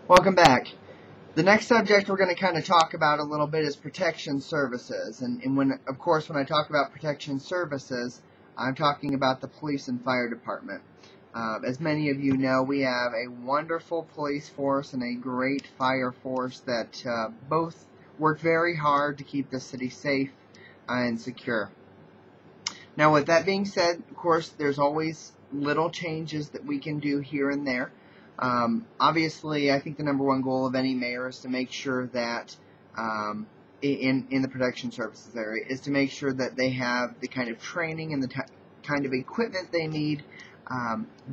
Welcome back. The next subject we're going to kind of talk about a little bit is protection services. And when I talk about protection services, I'm talking about the police and fire department. As many of you know, we have a wonderful police force and a great fire force that both work very hard to keep the city safe and secure. Now, with that being said, of course, there's always little changes that we can do here and there. Obviously, I think the number one goal of any mayor is to make sure that in the protection services area is to make sure that they have the kind of training and the kind of equipment they need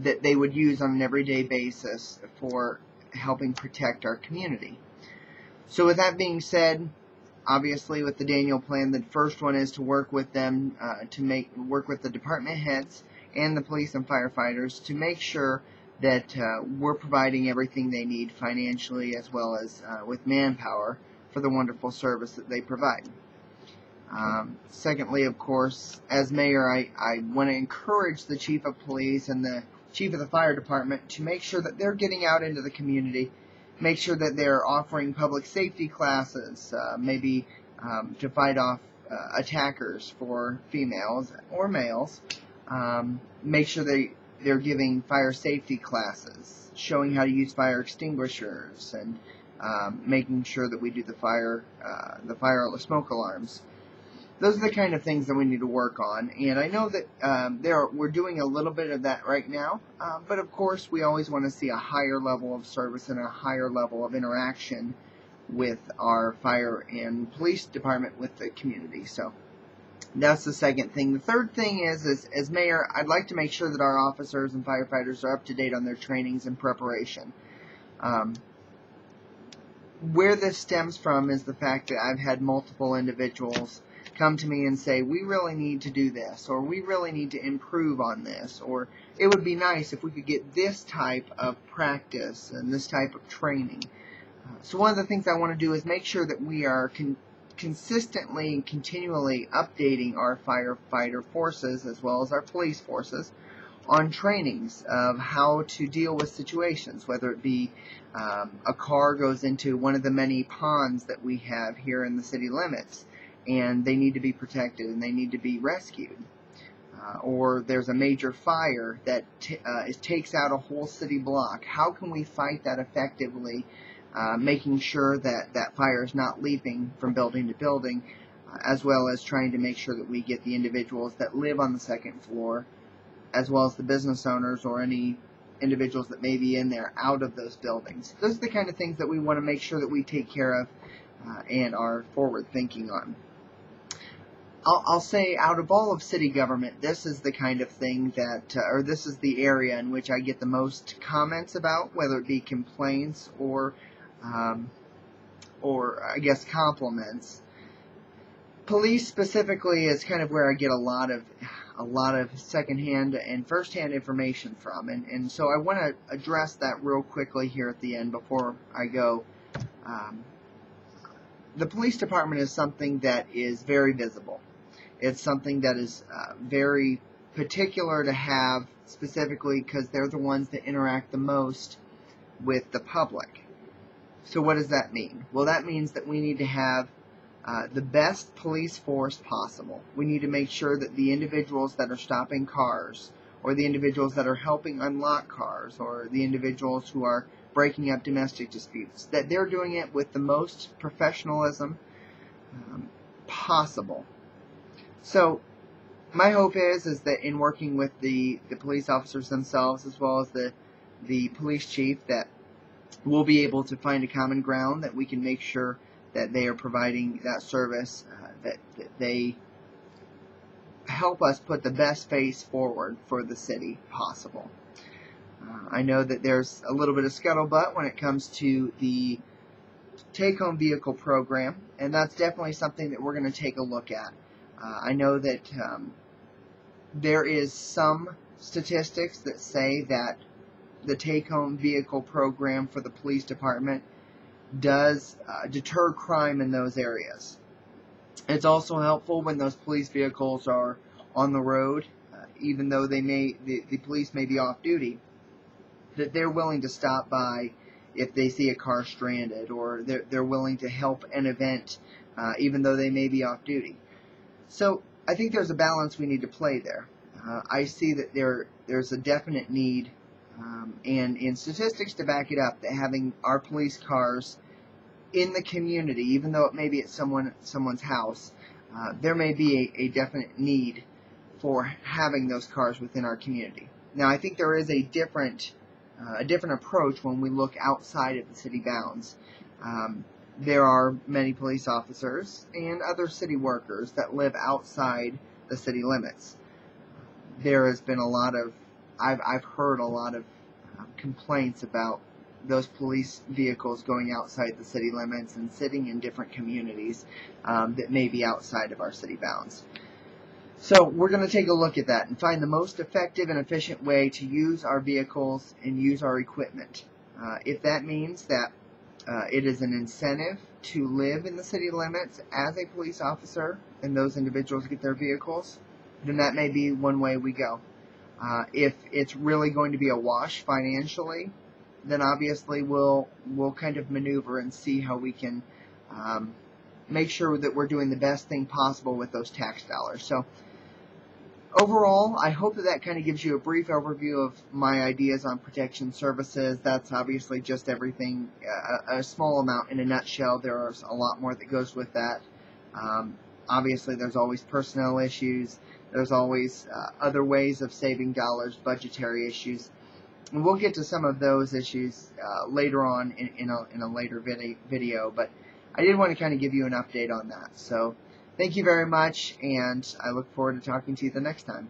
that they would use on an everyday basis for helping protect our community. So with that being said, obviously with the Daniel Plan, the first one is to work with them work with the department heads and the police and firefighters to make sure that we're providing everything they need financially as well as with manpower for the wonderful service that they provide. Secondly, of course, as mayor, I want to encourage the chief of police and the chief of the fire department to make sure that they're getting out into the community, make sure that they're offering public safety classes, maybe to fight off attackers for females or males, make sure they're giving fire safety classes, showing how to use fire extinguishers, and making sure that we do the fire smoke alarms. Those are the kind of things that we need to work on, and I know that we're doing a little bit of that right now, but of course we always want to see a higher level of service and a higher level of interaction with our fire and police department with the community. So that's the second thing. The third thing is as mayor, I'd like to make sure that our officers and firefighters are up to date on their trainings and preparation. Where this stems from is the fact that I've had multiple individuals come to me and say, we really need to do this, or we really need to improve on this, or it would be nice if we could get this type of practice and this type of training. So one of the things I want to do is make sure that we are consistently and continually updating our firefighter forces as well as our police forces on trainings of how to deal with situations, whether it be a car goes into one of the many ponds that we have here in the city limits and they need to be protected and they need to be rescued, or there's a major fire that takes out a whole city block. How can we fight that effectively, making sure that that fire is not leaping from building to building, as well as trying to make sure that we get the individuals that live on the second floor, as well as the business owners or any individuals that may be in there out of those buildings. Those are the kind of things that we want to make sure that we take care of and are forward thinking on. I'll say out of all of city government, this is the kind of thing that, or this is the area in which I get the most comments about, whether it be complaints or I guess compliments. Police specifically is kind of where I get a lot of secondhand and firsthand information from, and so I want to address that real quickly here at the end before I go. The police department is something that is very visible. It's something that is very particular to have, specifically because they're the ones that interact the most with the public. So what does that mean? Well, that means that we need to have the best police force possible. We need to make sure that the individuals that are stopping cars, or the individuals that are helping unlock cars, or the individuals who are breaking up domestic disputes, that they're doing it with the most professionalism possible. So my hope is that in working with the police officers themselves as well as the police chief, that we'll be able to find a common ground, that we can make sure that they are providing that service, that they help us put the best face forward for the city possible. I know that there's a little bit of scuttlebutt when it comes to the take-home vehicle program, and that's definitely something that we're going to take a look at. I know that there is some statistics that say that the take-home vehicle program for the police department does deter crime in those areas. It's also helpful when those police vehicles are on the road, even though the police may be off duty, that they're willing to stop by if they see a car stranded, or they're willing to help an event even though they may be off duty. So I think there's a balance we need to play there. I see that there's a definite need, and in statistics to back it up, that having our police cars in the community, even though it may be at someone's house, there may be a definite need for having those cars within our community. Now, I think there is a different approach when we look outside of the city bounds. There are many police officers and other city workers that live outside the city limits. There has been I've heard a lot of complaints about those police vehicles going outside the city limits and sitting in different communities that may be outside of our city bounds. So we're going to take a look at that and find the most effective and efficient way to use our vehicles and use our equipment. If that means that it is an incentive to live in the city limits as a police officer and those individuals get their vehicles, then that may be one way we go. If it's really going to be a wash financially, then obviously we'll kind of maneuver and see how we can make sure that we're doing the best thing possible with those tax dollars. So overall, I hope that kind of gives you a brief overview of my ideas on protection services. That's obviously just everything, a small amount in a nutshell. There's a lot more that goes with that. Obviously, there's always personnel issues. There's always other ways of saving dollars, budgetary issues. And we'll get to some of those issues later on in a later video, but I did want to kind of give you an update on that. So thank you very much, and I look forward to talking to you the next time.